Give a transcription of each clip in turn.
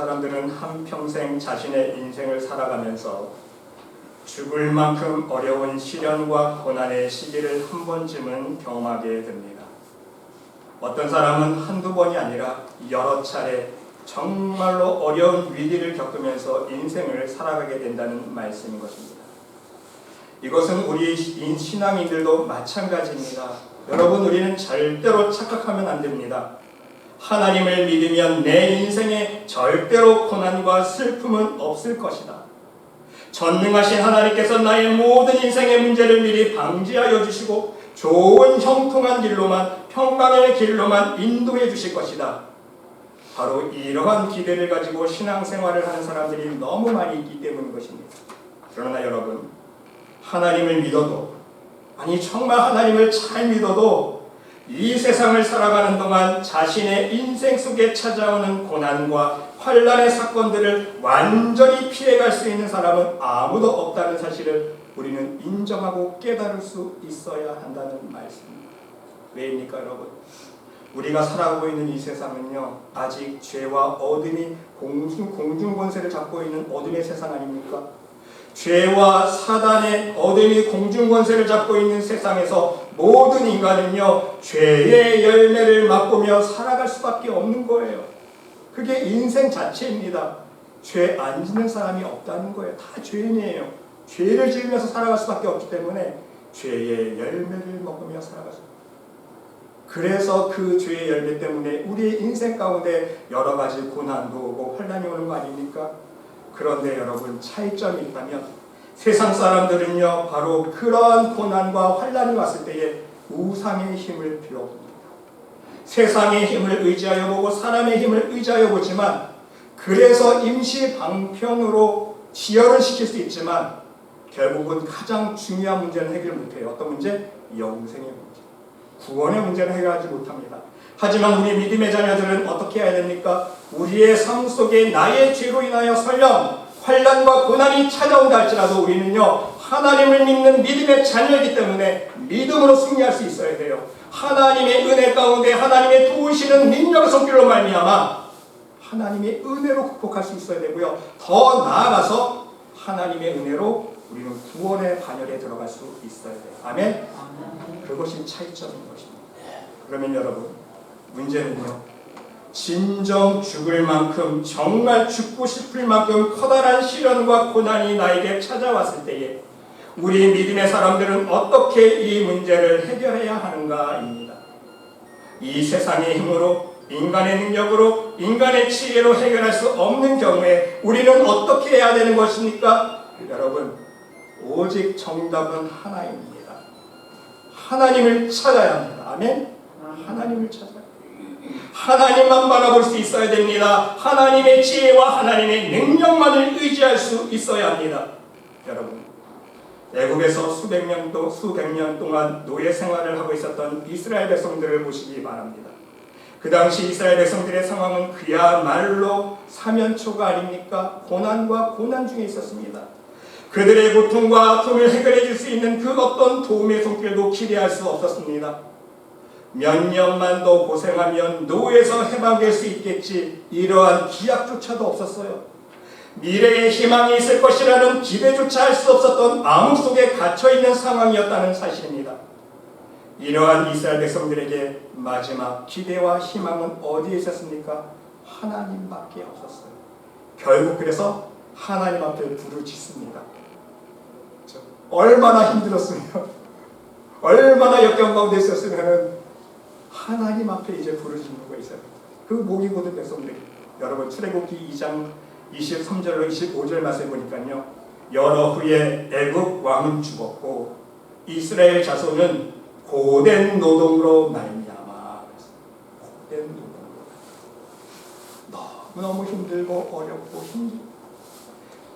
사람들은 한평생 자신의 인생을 살아가면서 죽을 만큼 어려운 시련과 고난의 시기를 한 번쯤은 경험하게 됩니다. 어떤 사람은 한두 번이 아니라 여러 차례 정말로 어려운 위기를 겪으면서 인생을 살아가게 된다는 말씀인 것입니다. 이것은 우리 신앙인들도 마찬가지입니다. 여러분, 우리는 절대로 착각하면 안 됩니다. 하나님을 믿으면 내 인생에 절대로 고난과 슬픔은 없을 것이다. 전능하신 하나님께서 나의 모든 인생의 문제를 미리 방지하여 주시고 좋은 형통한 길로만, 평강의 길로만 인도해 주실 것이다. 바로 이러한 기대를 가지고 신앙생활을 하는 사람들이 너무 많이 있기 때문인 것입니다. 그러나 여러분, 하나님을 믿어도, 아니 정말 하나님을 잘 믿어도 이 세상을 살아가는 동안 자신의 인생 속에 찾아오는 고난과 환난의 사건들을 완전히 피해갈 수 있는 사람은 아무도 없다는 사실을 우리는 인정하고 깨달을 수 있어야 한다는 말씀입니다. 왜입니까, 여러분? 우리가 살아가고 있는 이 세상은요, 아직 죄와 어둠이 공중권세를 잡고 있는 어둠의 세상 아닙니까? 죄와 사단의 어둠이 공중권세를 잡고 있는 세상에서 모든 인간은요, 죄의 열매를 맛보며 살아갈 수밖에 없는 거예요. 그게 인생 자체입니다. 죄 안 짓는 사람이 없다는 거예요. 다 죄인이에요. 죄를 지으면서 살아갈 수밖에 없기 때문에 죄의 열매를 먹으며 살아갈 수 있어요. 그래서 그 죄의 열매 때문에 우리의 인생 가운데 여러 가지 고난도 오고 환난이 오는 거 아닙니까? 그런데 여러분, 차이점이 있다면 세상 사람들은요, 바로 그러한 고난과 환난이 왔을 때에 우상의 힘을 빌어봅니다. 세상의 힘을 의지하여 보고 사람의 힘을 의지하여 보지만, 그래서 임시 방편으로 지혈을 시킬 수 있지만 결국은 가장 중요한 문제는 해결 못해요. 어떤 문제? 영생의 문제, 구원의 문제는 해결하지 못합니다. 하지만 우리 믿음의 자녀들은 어떻게 해야 됩니까? 우리의 삶 속에 나의 죄로 인하여 설령 환난과 고난이 찾아온다 할지라도 우리는요, 하나님을 믿는 믿음의 자녀이기 때문에 믿음으로 승리할 수 있어야 돼요. 하나님의 은혜 가운데 하나님의 도우시는 능력의 손길로 말미암아 하나님의 은혜로 극복할 수 있어야 되고요. 더 나아가서 하나님의 은혜로 우리는 구원의 반열에 들어갈 수 있어야 돼요. 아멘? 그것이 차이점인 것입니다. 그러면 여러분, 문제는요, 진정 죽을 만큼, 정말 죽고 싶을 만큼 커다란 시련과 고난이 나에게 찾아왔을 때에 우리 믿음의 사람들은 어떻게 이 문제를 해결해야 하는가입니다. 이 세상의 힘으로, 인간의 능력으로, 인간의 지혜로 해결할 수 없는 경우에 우리는 어떻게 해야 되는 것입니까? 여러분, 오직 정답은 하나입니다. 하나님을 찾아야 합니다. 아멘? 하나님을 찾아야 하나님만 바라볼 수 있어야 됩니다. 하나님의 지혜와 하나님의 능력만을 의지할 수 있어야 합니다. 여러분, 애굽에서 수백 년 동안 노예 생활을 하고 있었던 이스라엘 백성들을 보시기 바랍니다. 그 당시 이스라엘 백성들의 상황은 그야말로 사면초가 아닙니까? 고난과 고난 중에 있었습니다. 그들의 고통과 아픔을 해결해 줄 수 있는 그 어떤 도움의 손길도 기대할 수 없었습니다. 몇 년만 더 고생하면 노예에서 해방될 수 있겠지, 이러한 기약조차도 없었어요. 미래에 희망이 있을 것이라는 기대조차 할 수 없었던 암흑 속에 갇혀있는 상황이었다는 사실입니다. 이러한 이스라엘 백성들에게 마지막 기대와 희망은 어디에 있었습니까? 하나님밖에 없었어요. 결국 그래서 하나님 앞에 부르짖습니다. 얼마나 힘들었으면, 얼마나 역경 가운데 있었으면 하나님 앞에 이제 부르짖는 거 있어요. 그 목이 곧은 백성들이, 여러분 출애굽기 2장 23절로 25절 말씀 보니까요, 여러 후에 애굽 왕은 죽었고 이스라엘 자손은 고된 노동으로 말미암아, 고된 노동으로, 너무너무 힘들고 어렵고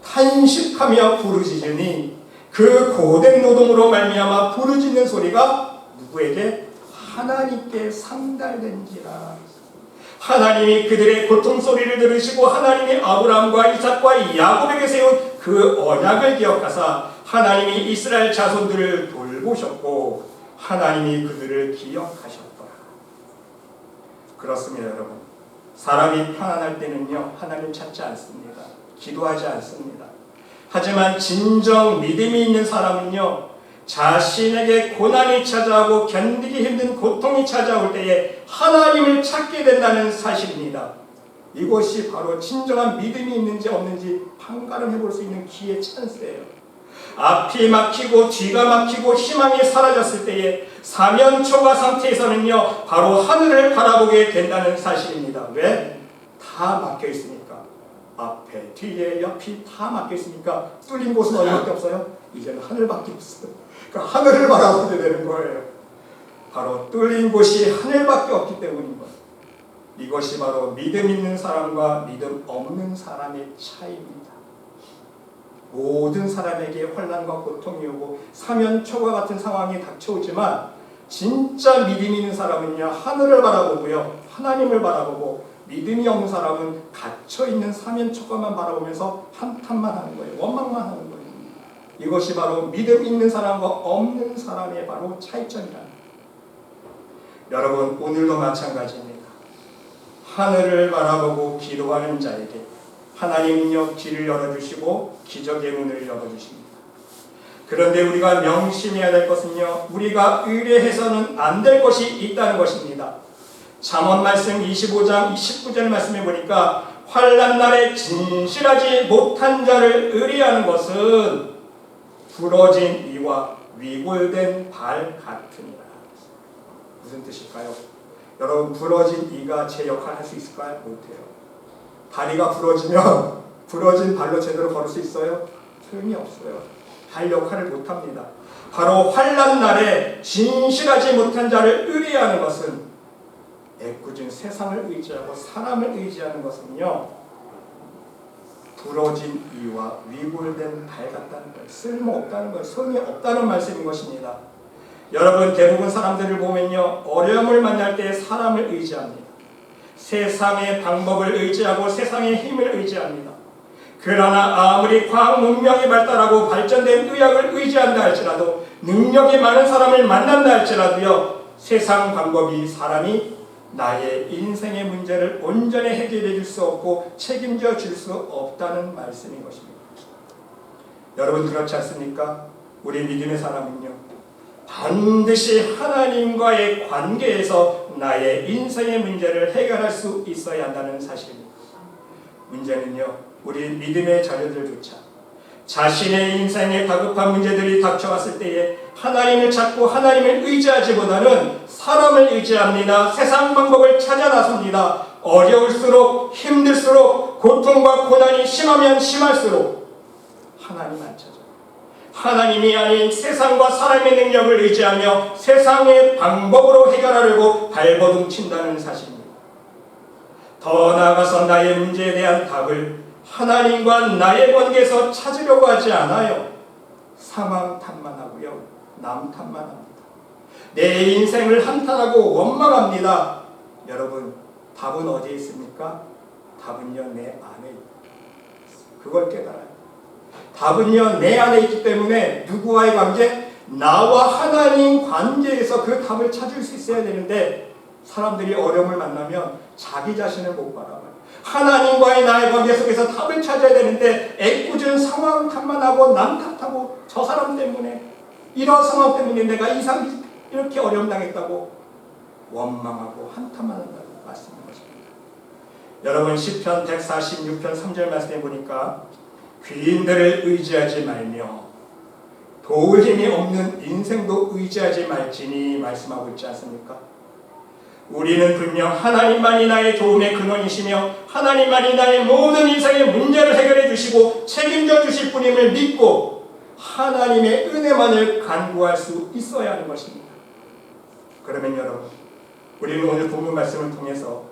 탄식하며 부르짖으니 그 고된 노동으로 말미암아 부르짖는 소리가 누구에게? 하나님께 상달된지라. 하나님이 그들의 고통 소리를 들으시고 하나님이 아브라함과 이삭과 야곱에게 세운 그 언약을 기억하사 하나님이 이스라엘 자손들을 돌보셨고 하나님이 그들을 기억하셨더라. 그렇습니다, 여러분. 사람이 편안할 때는요, 하나님 찾지 않습니다. 기도하지 않습니다. 하지만 진정 믿음이 있는 사람은요, 자신에게 고난이 찾아오고 견디기 힘든 고통이 찾아올 때에 하나님을 찾게 된다는 사실입니다. 이것이 바로 진정한 믿음이 있는지 없는지 판가름해 볼 수 있는 기회 찬스예요. 앞이 막히고 뒤가 막히고 희망이 사라졌을 때에 사면초가 상태에서는요, 바로 하늘을 바라보게 된다는 사실입니다. 왜? 다 막혀 있으니까. 앞에 뒤에 옆이 다 막혀 있으니까 뚫린 곳은 어디밖에 없어요? 이제는 하늘밖에 없어요. 그러니까 하늘을 바라보게 되는 거예요. 바로 뚫린 곳이 하늘밖에 없기 때문인 거예요. 이것이 바로 믿음 있는 사람과 믿음 없는 사람의 차이입니다. 모든 사람에게 환난과 고통이 오고 사면초가 같은 상황이 닥쳐오지만 진짜 믿음 있는 사람은요, 하늘을 바라보고요, 하나님을 바라보고, 믿음이 없는 사람은 갇혀있는 사면초가만 바라보면서 한탄만 하는 거예요. 원망만 하는 거예요. 이것이 바로 믿음 있는 사람과 없는 사람의 바로 차이점이다. 여러분, 오늘도 마찬가지입니다. 하늘을 바라보고 기도하는 자에게 하나님은요, 길을 열어주시고 기적의 문을 열어주십니다. 그런데 우리가 명심해야 될 것은요, 우리가 의뢰해서는 안 될 것이 있다는 것입니다. 잠언 말씀 25장 29절 말씀해 보니까 환난 날에 진실하지 못한 자를 의뢰하는 것은 부러진 이와 위골된 발 같으니라. 무슨 뜻일까요? 여러분, 부러진 이가 제 역할을 할 수 있을까요? 못해요. 다리가 부러지면 부러진 발로 제대로 걸을 수 있어요? 소용이 없어요. 발 역할을 못합니다. 바로 환난 날에 진실하지 못한 자를 의뢰하는 것은, 애꿎은 세상을 의지하고 사람을 의지하는 것은요, 부러진 이와 위골된 발 같다는 거예요. 쓸모없다는 거예요. 소용이 없다는 말씀인 것입니다. 여러분, 대부분 사람들을 보면요, 어려움을 만날 때 사람을 의지합니다. 세상의 방법을 의지하고 세상의 힘을 의지합니다. 그러나 아무리 과학 문명이 발달하고 발전된 의학을 의지한다 할지라도, 능력이 많은 사람을 만난다 할지라도요, 세상 방법이 사람이 나의 인생의 문제를 온전히 해결해 줄 수 없고 책임져 줄 수 없다는 말씀인 것입니다. 여러분, 그렇지 않습니까? 우리 믿음의 사람은요, 반드시 하나님과의 관계에서 나의 인생의 문제를 해결할 수 있어야 한다는 사실입니다. 문제는요, 우리 믿음의 자녀들조차 자신의 인생에 다급한 문제들이 닥쳐왔을 때에 하나님을 찾고 하나님을 의지하지보다는 사람을 의지합니다. 세상 방법을 찾아 나섭니다. 어려울수록, 힘들수록, 고통과 고난이 심하면 심할수록 하나님 안 찾아요. 하나님이 아닌 세상과 사람의 능력을 의지하며 세상의 방법으로 해결하려고 발버둥 친다는 사실입니다. 더 나아가서 나의 문제에 대한 답을 하나님과 나의 관계에서 찾으려고 하지 않아요. 상황 탓만 하고요, 남 탓만 합니다. 내 인생을 한탄하고 원망합니다. 여러분, 답은 어디에 있습니까? 답은요, 내 안에 있습니다. 그걸 깨달아요. 답은요, 내 안에 있기 때문에 누구와의 관계? 나와 하나님 관계에서 그 답을 찾을 수 있어야 되는데, 사람들이 어려움을 만나면 자기 자신을 못 바라봐요. 하나님과의 나의 관계 속에서 답을 찾아야 되는데 애꿎은 상황 탓만 하고 남 탓하고 저 사람 때문에, 이런 상황 때문에 내가 이렇게 어려움 당했다고 원망하고 한탄만 한다고 말씀하는 것입니다. 여러분, 시편 146편 3절 말씀해 보니까 귀인들을 의지하지 말며 도울 힘이 없는 인생도 의지하지 말지니 말씀하고 있지 않습니까? 우리는 분명 하나님만이 나의 도움의 근원이시며 하나님만이 나의 모든 인생의 문제를 해결해 주시고 책임져 주실 분임을 믿고 하나님의 은혜만을 간구할 수 있어야 하는 것입니다. 그러면 여러분, 우리는 오늘 본문 말씀을 통해서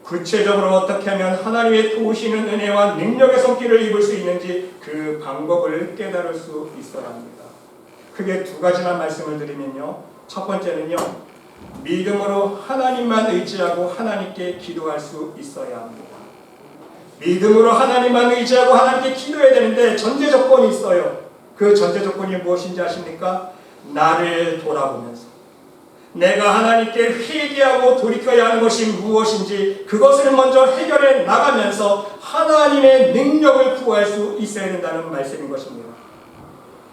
구체적으로 어떻게 하면 하나님의 도우시는 은혜와 능력의 손길을 입을 수 있는지 그 방법을 깨달을 수 있어야 합니다. 크게 두 가지만 말씀을 드리면요, 첫 번째는요, 믿음으로 하나님만 의지하고 하나님께 기도할 수 있어야 합니다. 믿음으로 하나님만 의지하고 하나님께 기도해야 되는데 전제 조건이 있어요. 그 전제 조건이 무엇인지 아십니까? 나를 돌아보면서 내가 하나님께 회개하고 돌이켜야 하는 것이 무엇인지 그것을 먼저 해결해 나가면서 하나님의 능력을 구할 수 있어야 된다는 말씀인 것입니다.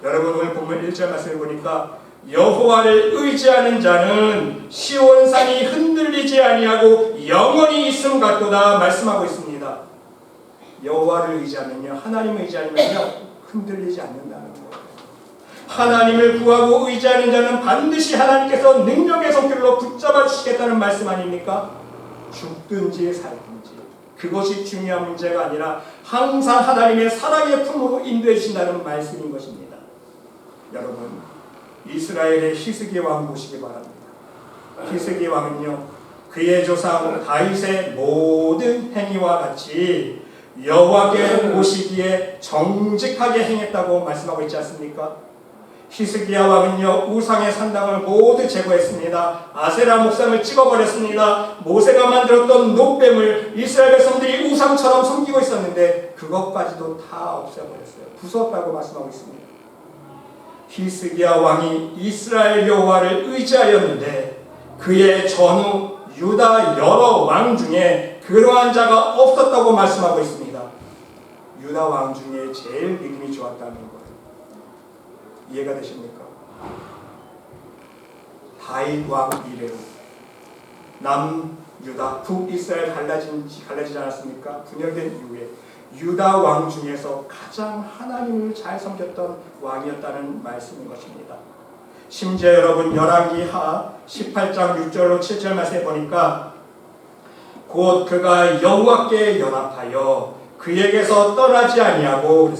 여러분, 오늘 본문 1절 말씀을 보니까 여호와를 의지하는 자는 시온산이 흔들리지 아니하고 영원히 있음 같도다 말씀하고 있습니다. 여호와를 의지하면요, 하나님을 의지하면요, 흔들리지 않는다는 거예요. 하나님을 구하고 의지하는 자는 반드시 하나님께서 능력의 손길로 붙잡아 주시겠다는 말씀 아닙니까? 죽든지 살든지 그것이 중요한 문제가 아니라 항상 하나님의 사랑의 품으로 인도해 주신다는 말씀인 것입니다. 여러분, 이스라엘의 히스기 왕 보시기 바랍니다. 히스기 왕은요, 그의 조상 다윗의 모든 행위와 같이 여호와께 보시기에 정직하게 행했다고 말씀하고 있지 않습니까? 히스기야 왕은요, 우상의 산당을 모두 제거했습니다. 아세라 목상을 찍어버렸습니다. 모세가 만들었던 놋뱀을 이스라엘 백성들이 우상처럼 섬기고 있었는데 그것까지도 다 없애버렸어요. 부쉈다고 말씀하고 있습니다. 히스기야 왕이 이스라엘 여호와를 의지하였는데 그의 전후 유다 여러 왕 중에 그러한 자가 없었다고 말씀하고 있습니다. 유다 왕 중에 제일 믿음이 좋았다는 거예요. 이해가 되십니까? 다윗 왕 이래로 남유다, 북이스라엘 갈라지지 않았습니까? 분열된 이후에 유다 왕 중에서 가장 하나님을 잘 섬겼던 왕이었다는 말씀인 것입니다. 심지어 여러분, 열왕기하 18장 6절로 7절 말씀에 보니까 곧 그가 여호와께 연합하여 그에게서 떠나지 아니하고,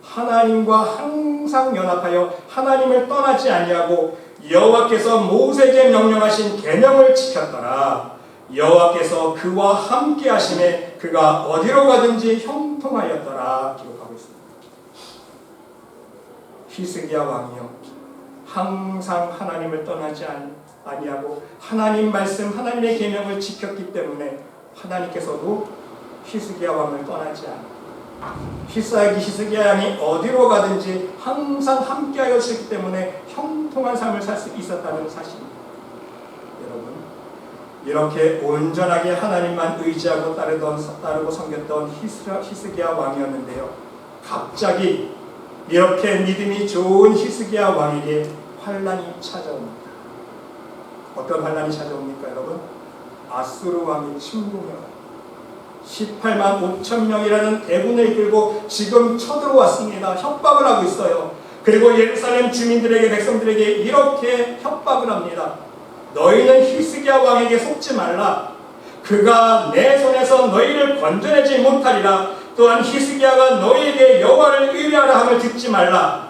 하나님과 항상 연합하여 하나님을 떠나지 아니하고 여호와께서 모세에게 명령하신 계명을 지켰더라. 여호와께서 그와 함께 하심에 그가 어디로 가든지 형통하였더라 기록하고 있습니다. 히스기야 왕이요, 항상 하나님을 떠나지 아니하고 하나님 말씀, 하나님의 계명을 지켰기 때문에 하나님께서도 히스기야 왕을 떠나지 않고 히스기야 왕이 어디로 가든지 항상 함께하여 주셨기 때문에 형통한 삶을 살 수 있었다는 사실입니다. 여러분, 이렇게 온전하게 하나님만 의지하고 따르고 섬겼던 히스기야 왕이었는데요, 갑자기 이렇게 믿음이 좋은 히스기야 왕에게 환란이 찾아옵니다. 어떤 환란이 찾아옵니까, 여러분? 아수르 왕이 침공해요. 18만 5천 명이라는 대군을 이끌고 지금 쳐들어왔습니다. 협박을 하고 있어요. 그리고 예루살렘 주민들에게, 백성들에게 이렇게 협박을 합니다. 너희는 히스기야 왕에게 속지 말라. 그가 내 손에서 너희를 건져내지 못하리라. 또한 히스기야가 너희에게 여호와를 의뢰하라 함을 듣지 말라.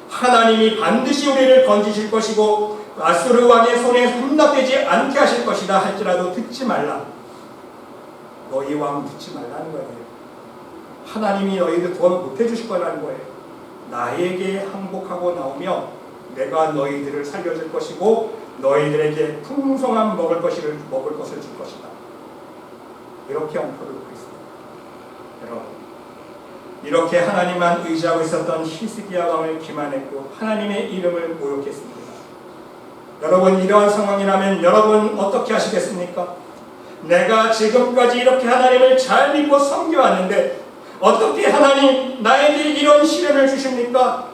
하나님이 반드시 우리를 건지실 것이고 아수르 왕의 손에 함락되지 않게 하실 것이다 할지라도 듣지 말라. 너희 왕 듣지 말라는 거예요. 하나님이 너희들 구원 못해 주실 거라는 거예요. 나에게 항복하고 나오며 내가 너희들을 살려줄 것이고 너희들에게 풍성한 먹을 것을 줄 것이다. 이렇게 언포를 놓고 있습니다. 여러분, 이렇게 하나님만 의지하고 있었던 히스기야 왕을 기만했고 하나님의 이름을 모욕했습니다. 여러분, 이러한 상황이라면 여러분 어떻게 하시겠습니까? 내가 지금까지 이렇게 하나님을 잘 믿고 섬겨왔는데 어떻게 하나님 나에게 이런 시련을 주십니까?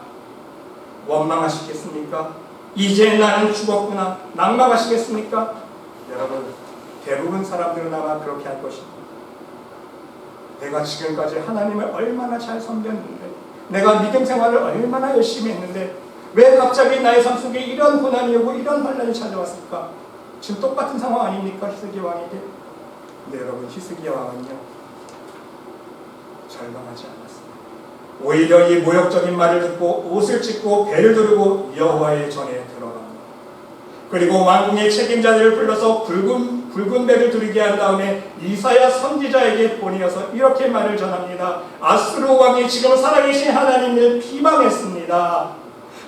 원망하시겠습니까? 이제 나는 죽었구나 낙망하시겠습니까? 여러분, 대부분 사람들은 아마 그렇게 할 것입니다. 내가 지금까지 하나님을 얼마나 잘 섬겼는데, 내가 믿음 생활을 얼마나 열심히 했는데 왜 갑자기 나의 삶 속에 이런 고난이 오고 이런 환란이 찾아왔을까? 지금 똑같은 상황 아닙니까? 히스기야 왕에게. 근데 여러분, 히스기야 왕은요, 절망하지 않았습니다. 오히려 이 모욕적인 말을 듣고 옷을 찢고 배를 두르고 여호와의 전에 들어갑니다. 그리고 왕궁의 책임자들을 불러서 붉은 배를 두르게 한 다음에 이사야 선지자에게 보내어서 이렇게 말을 전합니다. 아수르 왕이 지금 살아계신 하나님을 비방했습니다.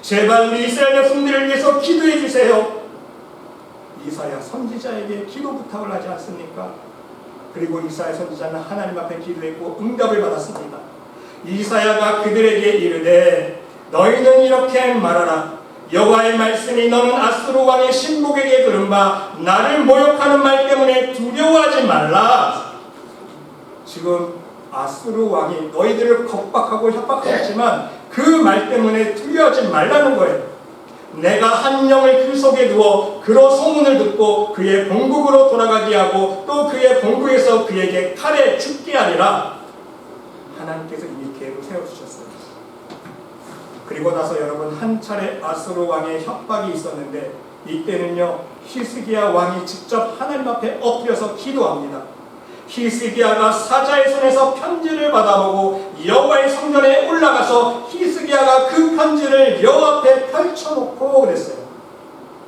제발 우리 이스라엘 백성들을 위해서 기도해 주세요. 이사야 선지자에게 기도 부탁을 하지 않습니까? 그리고 이사야 선지자는 하나님 앞에 기도했고 응답을 받았습니다. 이사야가 그들에게 이르되 너희는 이렇게 말하라. 여호와의 말씀이 너는 아수르 왕의 신복에게 들은 바 나를 모욕하는 말 때문에 두려워하지 말라. 지금 아수르 왕이 너희들을 겁박하고 협박했지만 그 말 때문에 두려워하지 말라는 거예요. 내가 한 영을 그 속에 두어 그로 소문을 듣고 그의 본국으로 돌아가게 하고 또 그의 본국에서 그에게 칼에 죽게 하리라. 하나님께서 이미 계획을 세워주셨어요. 그리고 나서 여러분, 한 차례 아수르 왕의 협박이 있었는데 이때는요 히스기야 왕이 직접 하나님 앞에 엎드려서 기도합니다. 히스기야가 사자의 손에서 편지를 받아보고 여호와의 성전에 올라가서 히스기야가 그 편지를 여호와 앞에 펼쳐놓고 그랬어요.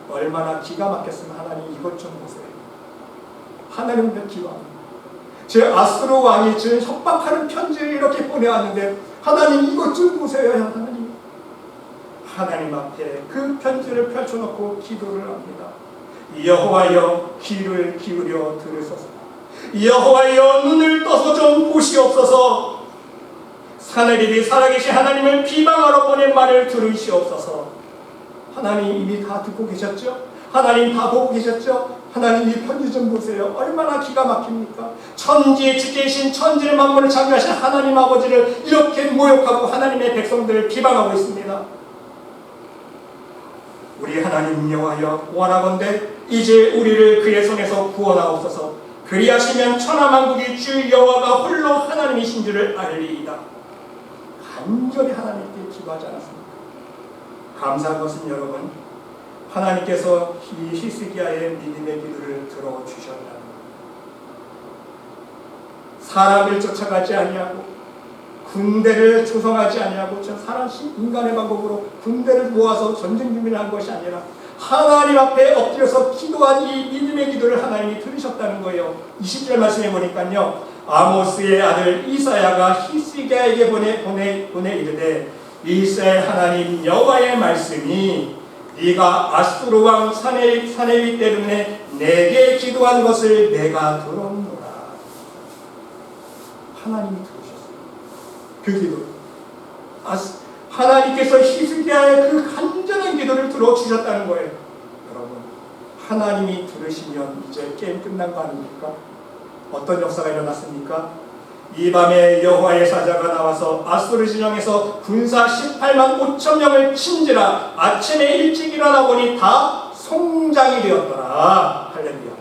얼마나 기가 막혔으면 하나님 이것 좀 보세요. 하나님 앞에 기도합니다. 제 아수르 왕이 지금 협박하는 편지를 이렇게 보내왔는데 하나님 이것 좀 보세요. 하나님. 하나님 앞에 그 편지를 펼쳐놓고 기도를 합니다. 여호와여 귀를 기울여 들으소서. 여호와여 눈을 떠서 좀 보시옵소서. 사내립이 살아계신 하나님을 비방하러 보낸 말을 들으시옵소서. 하나님 이미 다 듣고 계셨죠? 하나님 다 보고 계셨죠? 하나님 이 편지 좀 보세요. 얼마나 기가 막힙니까? 천지의 주제이신 천지를 만물을 창조하신 하나님 아버지를 이렇게 모욕하고 하나님의 백성들을 비방하고 있습니다. 우리 하나님 여호와여 원하건대 이제 우리를 그의 손에서 구원하옵소서. 그리하시면 천하만국이 주 여호와가 홀로 하나님이신 줄을 알리이다. 간절히 하나님께 기도하지 않았습니까? 감사한 것은 여러분, 하나님께서 이 히스기야의 믿음의 기도를 들어주셨다는 것. 사람을 쫓아가지 아니하고 군대를 조성하지 아니하고 사람 인간의 방법으로 군대를 모아서 전쟁 준비를 한 것이 아니라 하나님 앞에 엎드려서 기도한 이 믿음의 기도를 하나님이 들으셨다는 거예요. 20절 말씀해 보니까요, 아모스의 아들 이사야가 히스기야에게 보내 이르되 이스라엘 하나님 여호와의 말씀이 네가 아수르 왕 사네립 때문에 내게 기도한 것을 내가 들었노라. 하나님이 들으셨어요. 그 기도. 하나님께서 히스기야의 그 간절한 기도를 들어주셨다는 거예요. 여러분, 하나님이 들으시면 이제 게임 끝난 거 아닙니까? 어떤 역사가 일어났습니까? 이 밤에 여호와의 사자가 나와서 아수르 진영에서 군사 18만 5천 명을 친지라 아침에 일찍 일어나 보니 다 송장이 되었더라. 할렐루야.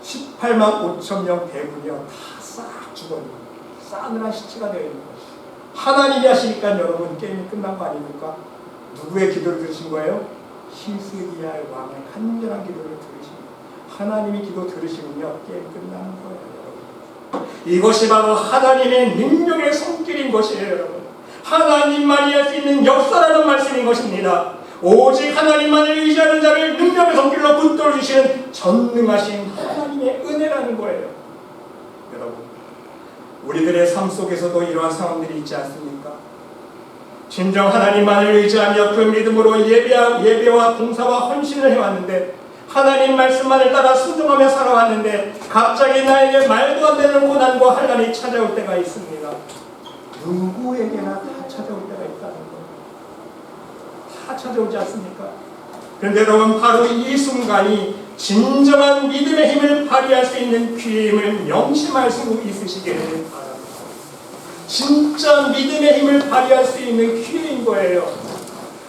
18만 5천 명 대군이요 다 싹 죽었네요. 싸늘한 시체가 되어 있는 것이. 하나님이 하시니까 여러분 게임이 끝난 거 아닙니까? 누구의 기도를 들으신 거예요? 히스기야의 왕의 간절한 기도를 들으십니다. 하나님이 기도 들으시면요 게임 끝나는 거예요. 이것이 바로 하나님의 능력의 손길인 것이에요. 여러분, 하나님만이 할 수 있는 역사라는 말씀인 것입니다. 오직 하나님만을 의지하는 자를 능력의 손길로 붙들어 주시는 전능하신 하나님의 은혜라는 거예요. 여러분, 우리들의 삶 속에서도 이러한 상황들이 있지 않습니까? 진정 하나님만을 의지하며 그 믿음으로 예배와 봉사와 헌신을 해왔는데, 하나님 말씀만을 따라 순종하며 살아왔는데 갑자기 나에게 말도 안 되는 고난과 환난이 찾아올 때가 있습니다. 누구에게나 다 찾아올 때가 있다는 거예요. 다 찾아오지 않습니까? 그런데 여러분, 바로 이 순간이 진정한 믿음의 힘을 발휘할 수 있는 기회임을 명심할 수 있으시기를 바랍니다. 진짜 믿음의 힘을 발휘할 수 있는 기회인 거예요.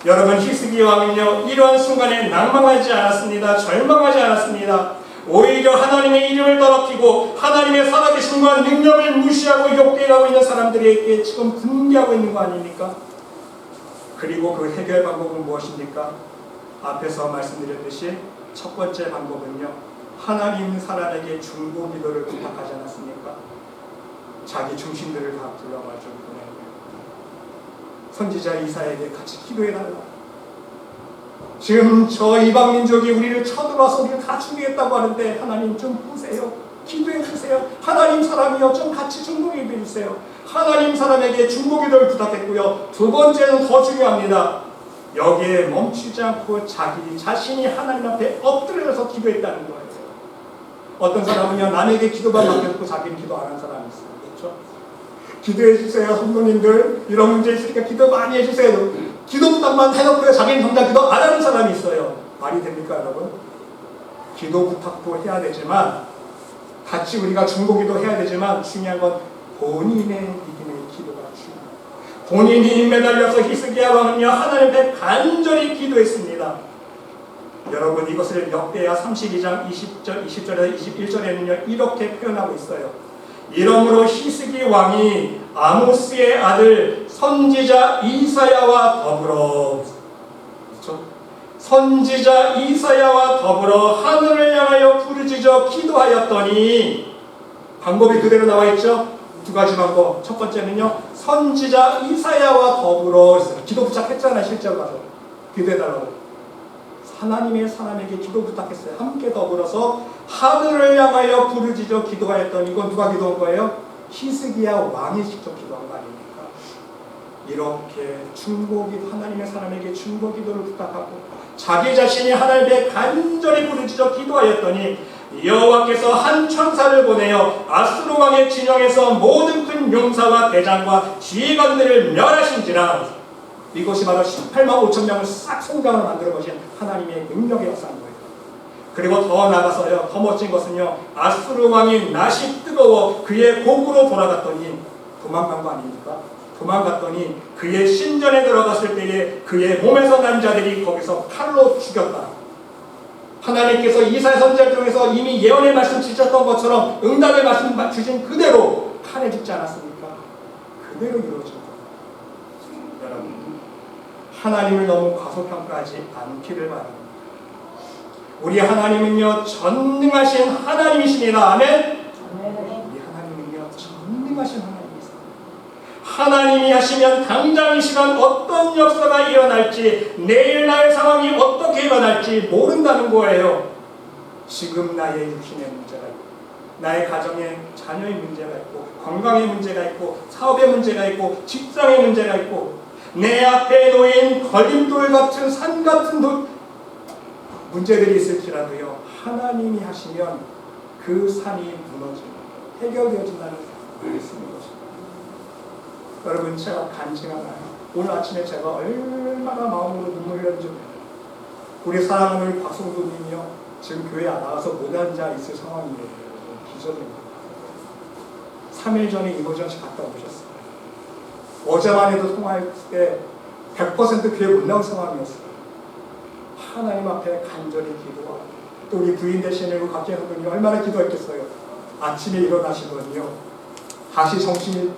여러분, 히스기야 왕은요 이러한 순간에 낭망하지 않았습니다. 절망하지 않았습니다. 오히려 하나님의 이름을 더럽히고 하나님의 살아계심과 능력을 무시하고 욕되어가고 있는 사람들에게 지금 분개하고 있는 거 아닙니까? 그리고 그 해결 방법은 무엇입니까? 앞에서 말씀드렸듯이 첫 번째 방법은요, 하나님 사람에게 중보 기도를 부탁하지 않았습니까? 자기 중심들을 다 불러가지고 선지자 이사야에게 같이 기도해달라. 지금 저 이방 민족이 우리를 쳐들어와서 우리를 다 죽이겠다고 하는데 하나님 좀 보세요. 기도해 주세요. 하나님 사람이요 좀 같이 중보기도 해주세요. 하나님 사람에게 중보기도를 부탁했고요. 두 번째는 더 중요합니다. 여기에 멈추지 않고 자기 자신이 하나님 앞에 엎드려서 기도했다는 거예요. 어떤 사람은요 남에게 기도만 맡겼고 자기는 기도 안 한 사람이 있어요. 그렇죠? 기도해 주세요. 성도님들 이런 문제 있으니까 기도 많이 해주세요. 기도 부탁만 해놓고요 자기는 정작 기도 안 하는 사람이 있어요. 말이 됩니까 여러분? 기도 부탁도 해야 되지만 같이 우리가 중보기도 해야 되지만 중요한 건 본인의 믿음의 기도가 중요합니다. 본인이 매달려서 히스기야 왕은요 하나님 앞에 간절히 기도했습니다. 여러분 이것을 역대하 32장 20절에서 21절에는요 이렇게 표현하고 있어요. 이러므로 히스기 왕이 아모스의 아들 선지자 이사야와 더불어 선지자 이사야와 더불어 하늘을 향하여 부르짖어 기도하였더니 방법이 그대로 나와 있죠. 두 가지 방법. 첫 번째는요 선지자 이사야와 더불어 기도 부탁했잖아요. 실제로 가서 기도해달라고 하나님의 사람에게 기도 부탁했어요. 함께 더불어서 하늘을 향하여 부르짖어 기도하였더니 이건 누가 기도한 거예요? 히스기야 왕이 직접 기도한 거 아닙니까? 이렇게 중보기도 하나님의 사람에게 중보기도를 부탁하고 자기 자신이 하나님께 간절히 부르짖어 기도하였더니 여호와께서 한 천사를 보내어 아수르 왕의 진영에서 모든 큰 용사와 대장과 지휘관들을 멸하신지라. 이것이 바로 18만 5천 명을 싹 성장을 만들어 보신 하나님의 능력의 역사인 거예요. 그리고 더 나가서요 더 멋진 것은요 아수르 왕이 낯이 뜨거워 그의 곡으로 돌아갔더니 도망간 거 아닙니까? 도망갔더니 그의 신전에 들어갔을 때에 그의 몸에서 난 자들이 거기서 칼로 죽였다. 하나님께서 이사야 선지자를 통해서 이미 예언의 말씀 주셨던 것처럼 응답의 말씀 주신 그대로 칼에 죽지 않았습니까? 그대로 이루어진 거예요. 여러분 하나님을 너무 과소평가하지 않기를 바랍니다. 우리 하나님은요 전능하신 하나님이십니다. 아멘. 우리 하나님은요 전능하신 하나님이십니다. 하나님이 하시면 당장 이 시간 어떤 역사가 일어날지 내일 상황이 어떻게 일어날지 모른다는 거예요. 지금 나의 육신의 문제가 있고 나의 가정의 자녀의 문제가 있고 건강의 문제가 있고 사업의 문제가 있고 직장의 문제가 있고 내 앞에 놓인 걸림돌 같은 산 같은 문제들이 있을지라도요 하나님이 하시면 그 산이 무너지고 해결되어진다는 말씀인 것입니다. 여러분 제가 간증하나요? 오늘 아침에 제가 얼마나 마음으로 눈물 흘렸는지 몰라요. 우리 사랑하는 박성도님이요 지금 교회 안 나와서 못 앉아 있을 상황이에요. 기절입니다. 3일 전에 이모전시 갔다 오셨어요. 어제만 해도 통화했을 때 100% 교회 못 나올 상황이었어요. 하나님 앞에 간절히 기도하고 또 우리 부인 되시는 우리 박재현 선생님이 얼마나 기도했겠어요. 아침에 일어나시더니요 다시 정신이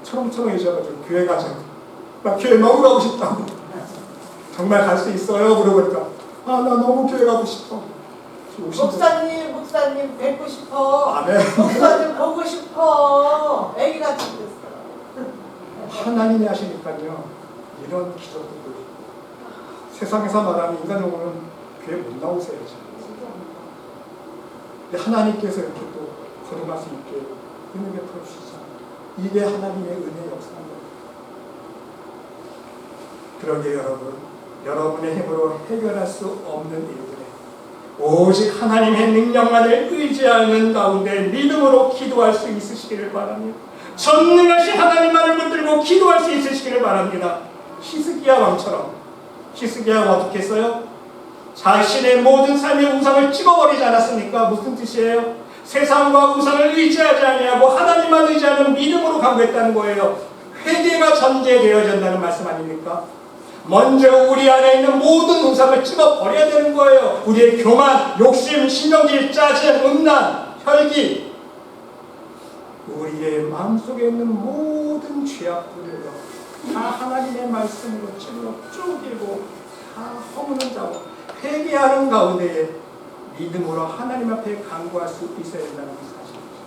초롱초롱해져가지고 교회 가자고 나 교회 너무 가고 싶다고 정말 갈 수 있어요? 물어보니까 나 너무 교회 가고 싶어. 목사님 뵙고 싶어. 아멘. 목사님 보고 싶어. 애기같이 됐어. 하나님이 하시니까요 이런 기적도 보이고 세상에서 말하는 인간적으로는 교회 못 나오세요. 근데 하나님께서 이렇게 또 걸어갈 수 있게 은혜 베풀어 주시잖아요. 이게 하나님의 은혜의 역사입니다. 그러게 여러분 여러분의 힘으로 해결할 수 없는 일들에 오직 하나님의 능력만을 의지하는 가운데 믿음으로 기도할 수 있으시기를 바랍니다. 전능하신 하나님만을 붙들고 기도할 수 있으시기를 바랍니다. 히스기야 왕처럼 히스기야 왕 어떻게 했어요? 자신의 모든 삶의 우상을 찍어버리지 않았습니까? 무슨 뜻이에요? 세상과 우상을 의지하지 아니하고 하나님만 의지하는 믿음으로 강구했다는 거예요. 회개가 전제되어진다는 말씀 아닙니까? 먼저 우리 안에 있는 모든 우상을 찍어버려야 되는 거예요. 우리의 교만, 욕심, 신경질, 짜증, 음란, 혈기 우리의 마음속에 있는 모든 죄악들을 다 하나님의 말씀으로 찔러 쪼개고 다 허무는 자고 회개하는 가운데에 믿음으로 하나님 앞에 간구할 수 있어야 된다는 사실입니다.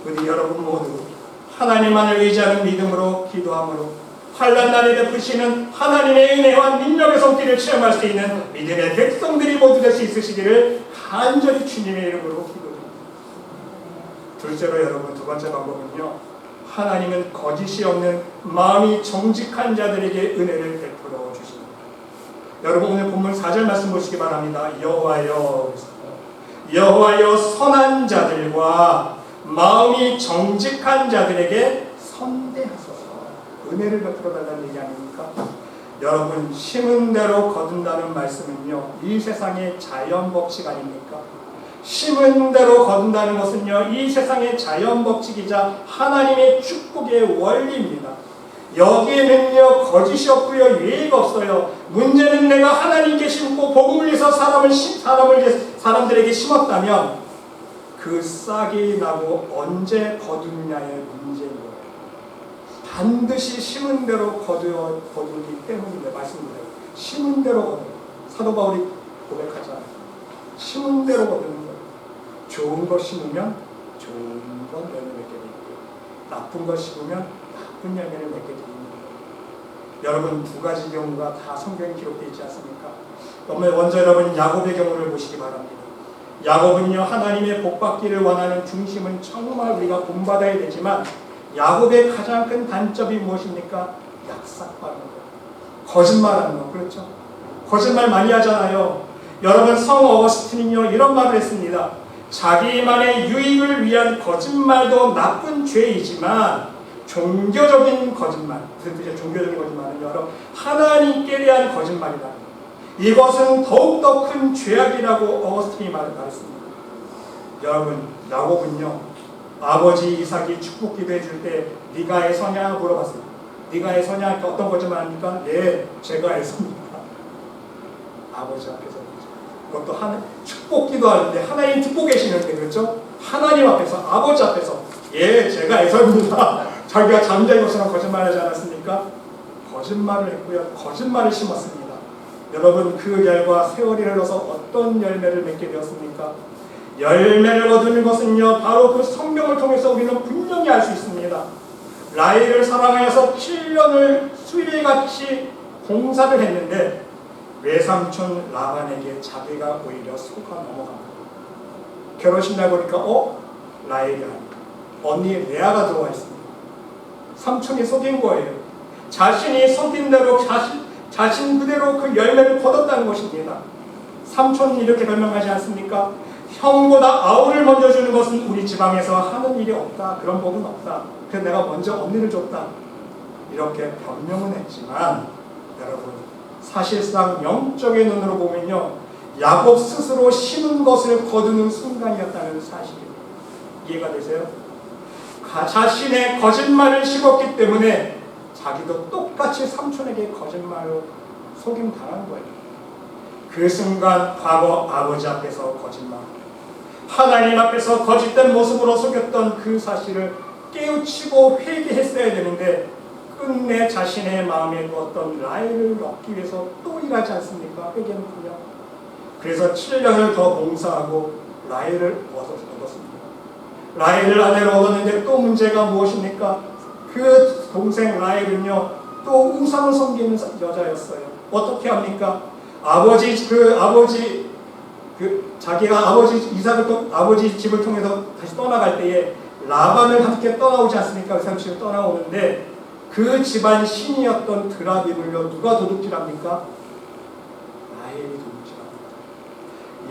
우리 여러분 모두 하나님만을 의지하는 믿음으로 기도함으로 환난 날에 베푸시는 하나님의 은혜와 능력의 손길을 체험할 수 있는 믿음의 백성들이 모두 될 수 있으시기를 간절히 주님의 이름으로 기도드립니다. 둘째로 여러분 두 번째 방법은요 하나님은 거짓이 없는 마음이 정직한 자들에게 은혜를 베풀어 주십니다. 여러분 오늘 본문 4절 말씀 보시기 바랍니다. 여호와여 선한 자들과 마음이 정직한 자들에게 선대하소서. 은혜를 베풀어 달라는 얘기 아닙니까? 여러분, 심은 대로 거둔다는 말씀은요, 이 세상의 자연 법칙 아닙니까? 심은 대로 거둔다는 것은요, 이 세상의 자연 법칙이자 하나님의 축복의 원리입니다. 여기에는요, 거짓이 없고요, 예의가 없어요. 문제는 내가 하나님께 심고 복음을 위해서 사람들에게 심었다면 그 싹이 나고 언제 거두느냐의 문제인 거예요. 반드시 심은 대로 거두기 때문인데, 말씀드려요. 심은 대로 거두는, 사도 바울이 고백하잖아요. 심은 대로 거두는 거예요. 좋은 것 심으면 좋은 것 열매 맺게 되고요, 나쁜 것 심으면 나쁜 열매를 맺게 됩니다. 여러분, 두 가지 경우가 다 성경에 기록되어 있지 않습니까? 먼저 여러분, 야곱의 경우를 보시기 바랍니다. 야곱은요, 하나님의 복받기를 원하는 중심은 정말 우리가 본받아야 되지만, 야곱의 가장 큰 단점이 무엇입니까? 약삭빠른 거, 거짓말하는 거. 그렇죠? 거짓말 많이 하잖아요. 여러분, 성 어거스틴은요, 이런 말을 했습니다. 자기만의 유익을 위한 거짓말도 나쁜 죄이지만 종교적인 거짓말, 무슨 뜻이에요? 종교적인 거짓말은 여러분, 하나님께 대한 거짓말이다. 이것은 더욱더 큰 죄악이라고 어거스틴이 말했습니다. 여러분, 야곱은요, 아버지 이삭이 축복 기도해 줄 때 네가 애서냐 물어봤어요. 네가 애서냐 하니까 어떤 거짓말 합니까? 네, 제가 애서입니다. 아버지 앞에서. 그것도 축복 기도하는데 하나님 듣고 계시는데, 그렇죠? 하나님 앞에서, 아버지 앞에서, 예, 제가 애서입니다. 자기가 잠자인 것처럼 거짓말하지 않았습니까? 거짓말을 했고요, 거짓말을 심었습니다. 여러분, 그 결과 세월이 흘러서 어떤 열매를 맺게 되었습니까? 열매를 거두는 것은요, 바로 그 성경을 통해서 우리는 분명히 알 수 있습니다. 라헬을 사랑하여서 7년을 수레같이 공사를 했는데 외삼촌 라반에게 자기가 오히려 속아 넘어갑니다. 결혼식 날 보니까 라헬이 아니고 언니 레아가 들어와 있습니다. 삼촌이 속인 거예요. 자신이 속인 대로 자신 그대로 그 열매를 거뒀다는 것입니다. 삼촌이 이렇게 변명하지 않습니까? 형보다 아우를 먼저 주는 것은 우리 지방에서 하는 일이 없다. 그런 법은 없다. 그래서 내가 먼저 언니를 줬다. 이렇게 변명은 했지만, 여러분, 사실상 영적인 눈으로 보면요, 야곱 스스로 심은 것을 거두는 순간이었다는 사실입니다. 이해가 되세요? 자신의 거짓말을 심었기 때문에 자기도 똑같이 삼촌에게 거짓말로 속임 당한 거예요. 그 순간 과거 아버지 앞에서 거짓말, 하나님 앞에서 거짓된 모습으로 속였던 그 사실을 깨우치고 회개했어야 되는데 끝내 자신의 마음에 두었던 라헬을 얻기 위해서 또 일하지 않습니까? 회개는군요. 그래서 7년을 더 봉사하고 라헬을 얻었습니다. 라헬을 아내로 얻었는데 또 문제가 무엇입니까? 그 동생 라헬은요, 또 우상을 섬기는 여자였어요. 어떻게 합니까? 자기가 아버지 집을 통해서 다시 떠나갈 때에 라반을 함께 떠나오지 않습니까? 외삼촌이 떠나오는데 그 집안 신이었던 드라빔을요, 누가 도둑질합니까? 라헬이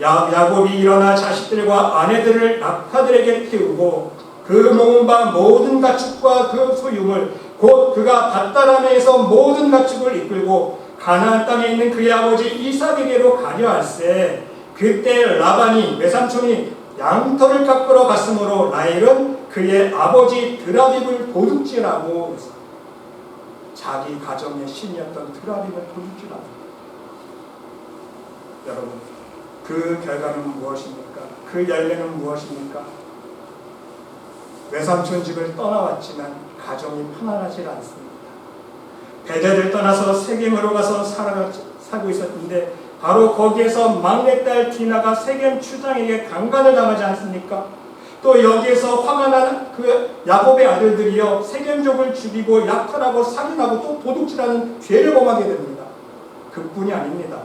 도둑질합니다. 야곱이 일어나 자식들과 아내들을 낙타들에게 태우고 그 모은 바 모든 가축과 그 소유물, 곧 그가 밧다라메에서 모든 가축을 이끌고 가나안 땅에 있는 그의 아버지 이삭에게로 가려 할세. 그때 라반이, 외삼촌이 양털을 깎으러 갔으므로 라헬은 그의 아버지 드라빔을 도둑질하고 했습니다. 자기 가정의 신이었던 드라빔을 도둑질합니다. 여러분, 그 결과는 무엇입니까? 그 열매는 무엇입니까? 외삼촌 집을 떠나왔지만 가정이 편안하지 않습니다. 베델을 떠나서 세겜으로 가서 살고 있었는데 바로 거기에서 막내딸 디나가 세겜 추장에게 강간을 당하지 않습니까? 또 여기에서 화가 난 그 야곱의 아들들이요, 세겜족을 죽이고 약탈하고 살인하고 또 도둑질하는 죄를 범하게 됩니다. 그뿐이 아닙니다.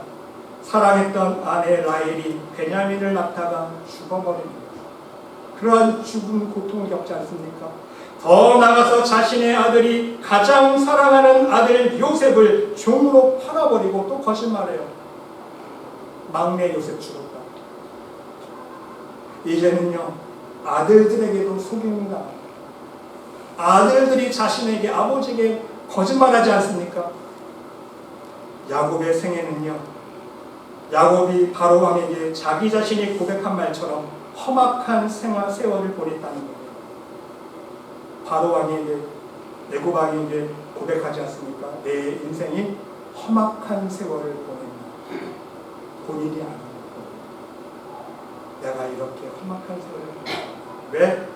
사랑했던 아내 라헬이 베냐민을 낳다가 죽어버립니다. 그러한 죽음 고통을 겪지 않습니까? 더 나아가서 자신의 아들이 가장 사랑하는 아들 요셉을 종으로 팔아버리고 또 거짓말해요. 막내 요셉 죽었다. 이제는요, 아들들에게도 속입니다. 아들들이 자신에게, 아버지에게 거짓말하지 않습니까? 야곱의 생애는요, 야곱이 바로 왕에게 자기 자신이 고백한 말처럼 험악한 세월을 보냈다는 거예요. 바로 왕에게, 애굽 왕에게 고백하지 않습니까? 내 인생이 험악한 세월을 보냈다. 본인이 아는 거예요. 내가 이렇게 험악한 세월을 보냈다. 왜?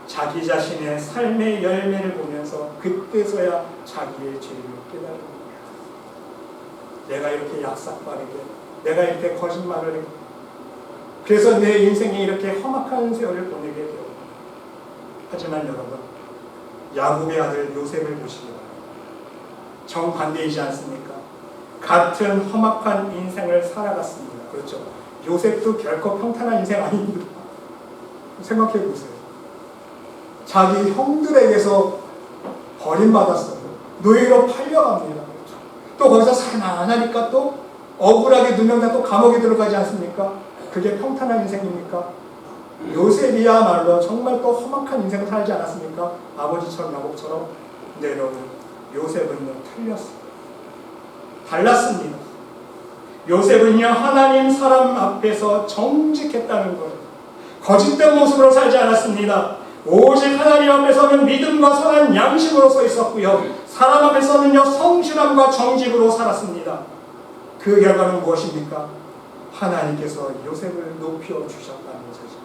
자기 자신의 삶의 열매를 보면서 그때서야 자기의 죄를 깨달은 거예요. 내가 이렇게 약삭빠르게, 내가 이렇게 거짓말을 했고, 그래서 내 인생에 이렇게 험악한 세월을 보내게 되었고, 하지만 여러분, 야곱의 아들 요셉을 보시기 바랍니다. 정반대이지 않습니까? 같은 험악한 인생을 살아갔습니다. 그렇죠? 요셉도 결코 평탄한 인생 아닙니다. 생각해 보세요. 자기 형들에게서 버림받았어요. 노예로 팔려갑니다. 그렇죠? 또 거기서 살만하니까 또 억울하게 누명 다 또 감옥에 들어가지 않습니까? 그게 평탄한 인생입니까? 요셉이야말로 정말 또 험악한 인생을 살지 않았습니까? 아버지처럼 야곱처럼. 근데 여러분, 요셉은요 틀렸어요. 달랐습니다. 요셉은요 하나님 사람 앞에서 정직했다는 거예요. 거짓된 모습으로 살지 않았습니다. 오직 하나님 앞에서는 믿음과 선한 양심으로 서 있었고요, 사람 앞에서는요 성실함과 정직으로 살았습니다. 그 결과는 무엇입니까? 하나님께서 요셉을 높여 주셨다는 사실.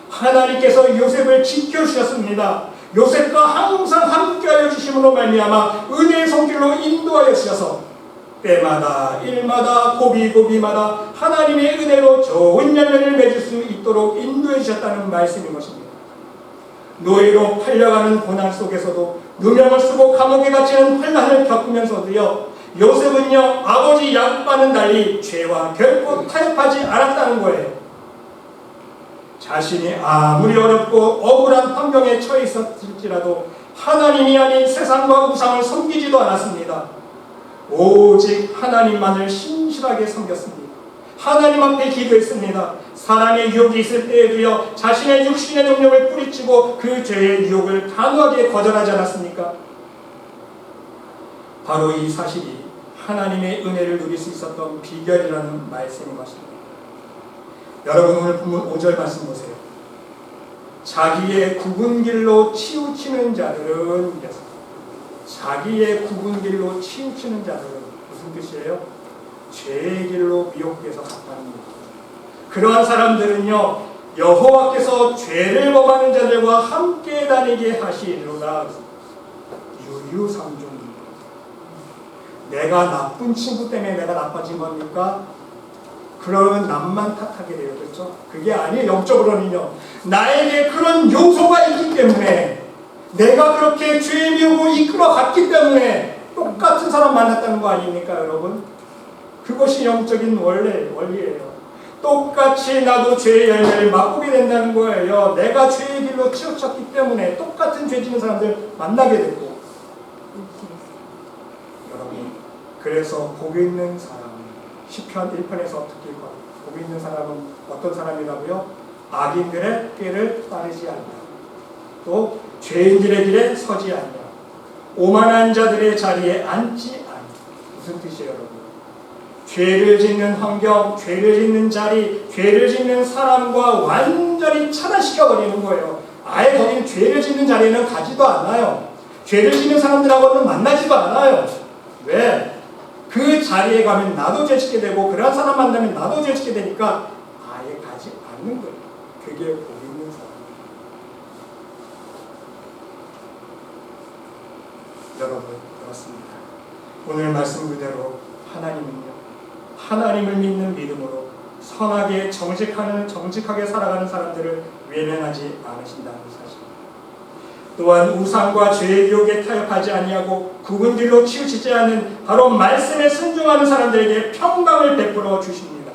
하나님께서 요셉을 지켜주셨습니다. 요셉과 항상 함께하여 주심으로 말미암아 은혜의 손길로 인도하여 주셔서 때마다 일마다 고비고비마다 하나님의 은혜로 좋은 열매를 맺을 수 있도록 인도해 주셨다는 말씀인 것입니다. 노예로 팔려가는 고난 속에서도 누명을 쓰고 감옥에 갇히는 환난을 겪으면서도요, 요셉은요 아버지 야곱과는 달리 죄와 결코 타협하지 않았다는 거예요. 자신이 아무리 어렵고 억울한 환경에 처해 있었을지라도 하나님이 아닌 세상과 우상을 섬기지도 않았습니다. 오직 하나님만을 신실하게 섬겼습니다. 하나님 앞에 기도했습니다. 사람의 유혹이 있을 때에도요 자신의 육신의 능력을 뿌리치고 그 죄의 유혹을 단호하게 거절하지 않았습니까? 바로 이 사실이 하나님의 은혜를 누릴 수 있었던 비결이라는 말씀인 것입니다. 여러분, 오늘 본문 5절 말씀 보세요. 자기의 굽은 길로 치우치는 자들은, 자기의 굽은 길로 치우치는 자들은 무슨 뜻이에요? 죄의 길로 미혹돼서 갔다는 겁니다. 그러한 사람들은요 여호와께서 죄를 범하는 자들과 함께 다니게 하시리로다. 유유상종입니다. 내가 나쁜 친구 때문에 내가 나빠진 겁니까? 그러면 남만 탓하게 돼요. 그렇죠? 그게 아니에요. 영적으로는요 나에게 그런 요소가 있기 때문에, 내가 그렇게 죄의 미혹을 이끌어갔기 때문에 똑같은 사람 만났다는 거 아닙니까 여러분? 그것이 영적인 원리예요. 똑같이 나도 죄의 열매를 맛보게 된다는 거예요. 내가 죄의 길로 치우쳤기 때문에 똑같은 죄 짓는 사람들 만나게 되고. 여러분, 그래서 복 있는 사람, 시편 1편에서 특히 복 있는 사람은 어떤 사람이라고요? 악인들의 꾀를 따르지 않냐, 또 죄인들의 길에 서지 않냐, 오만한 자들의 자리에 앉지 않냐. 무슨 뜻이에요 여러분? 죄를 짓는 환경, 죄를 짓는 자리, 죄를 짓는 사람과 완전히 차단시켜버리는 거예요. 아예 거기는 죄를 짓는 자리에는 가지도 않아요. 죄를 짓는 사람들하고는 만나지도 않아요. 왜? 그 자리에 가면 나도 죄 짓게 되고, 그런 사람 만나면 나도 죄 짓게 되니까 아예 가지 않는 거예요. 그게 복 있는 사람이에요. 여러분, 그렇습니다. 오늘 말씀 그대로 하나님은요 하나님을 믿는 믿음으로 선하게 정직하게 살아가는 사람들을 외면하지 않으신다는 사실. 또한 우상과 죄의 유혹에 타협하지 아니하고 굽은 길로 치우치지 않는 바로 말씀에 순종하는 사람들에게 평강을 베풀어 주십니다.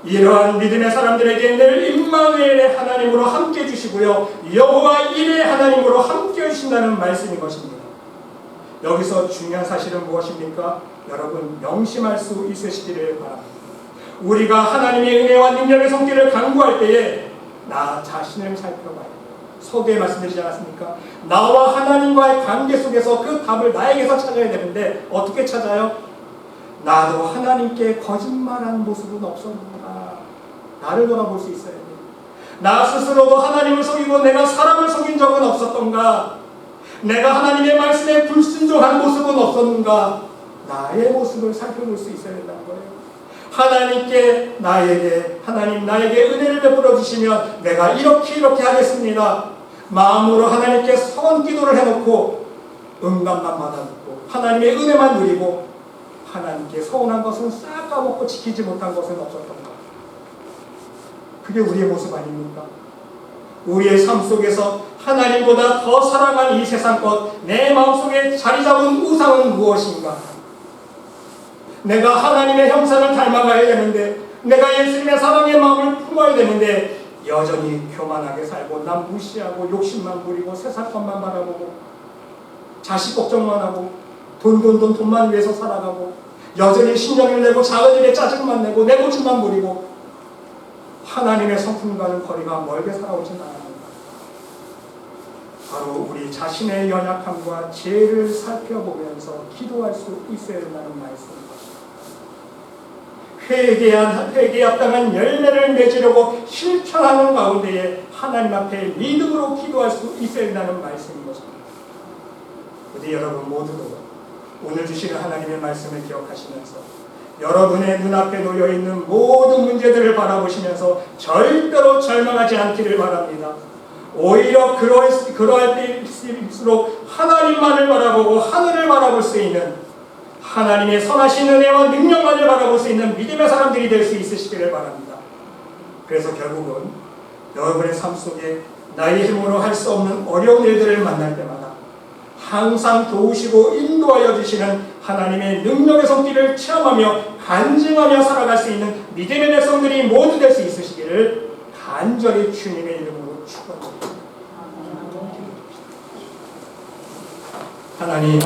이러한 믿음의 사람들에게 늘 임마누엘의 하나님으로 함께 해 주시고요, 여호와 일의 하나님으로 함께 해 주신다는 말씀인 것입니다. 여기서 중요한 사실은 무엇입니까? 여러분, 명심할 수 있으시기를 바랍니다. 우리가 하나님의 은혜와 능력의 손길을 간구할 때에 나 자신을 살펴봐야 돼요. 서두에 말씀드리지 않았습니까? 나와 하나님과의 관계 속에서 그 답을 나에게서 찾아야 되는데 어떻게 찾아요? 나도 하나님께 거짓말한 모습은 없었는가? 나를 돌아볼 수 있어야 돼. 나 스스로도 하나님을 속이고 내가 사람을 속인 적은 없었던가? 내가 하나님의 말씀에 불순종한 모습은 없었는가? 나의 모습을 살펴볼 수 있어야 된다는 거예요. 하나님께 하나님 나에게 은혜를 베풀어 주시면 내가 이렇게 하겠습니다. 마음으로 하나님께 서원 기도를 해놓고 응답만 받아듣고 하나님의 은혜만 누리고 하나님께 서운한 것은 싹 까먹고 지키지 못한 것은 없었던가? 그게 우리의 모습 아닙니까? 우리의 삶 속에서 하나님보다 더 사랑한 이 세상 것, 내 마음속에 자리 잡은 우상은 무엇인가? 내가 하나님의 형상을 닮아가야 되는데, 내가 예수님의 사랑의 마음을 품어야 되는데 여전히 교만하게 살고 남 무시하고 욕심만 부리고 세상 것만 바라보고 자식 걱정만 하고 돈만 위해서 살아가고 여전히 신경을 내고 작은 일에 짜증만 내고 내 고집만 부리고 하나님의 성품과는 거리가 멀게 살아오진 않았는가? 바로 우리 자신의 연약함과 죄를 살펴보면서 기도할 수 있어야 된다는 말씀입니다. 회개에 합당한 열매를 맺으려고 실천하는 가운데에 하나님 앞에 믿음으로 기도할 수 있어야 된다는 말씀인 것입니다. 우리 여러분 모두도 오늘 주시는 하나님의 말씀을 기억하시면서 여러분의 눈앞에 놓여있는 모든 문제들을 바라보시면서 절대로 절망하지 않기를 바랍니다. 오히려 그러할 때일수록 하나님만을 바라보고 하늘을 바라볼 수 있는 하나님의 선하신 은혜와 능력만을 바라볼 수 있는 믿음의 사람들이 될 수 있으시기를 바랍니다. 그래서 결국은 여러분의 삶 속에 나의 힘으로 할 수 없는 어려운 일들을 만날 때마다 항상 도우시고 인도하여 주시는 하나님의 능력의 손길을 체험하며 간증하며 살아갈 수 있는 믿음의 백성들이 모두 될 수 있으시기를 간절히 주님의 이름으로 축원드립니다. 하나님,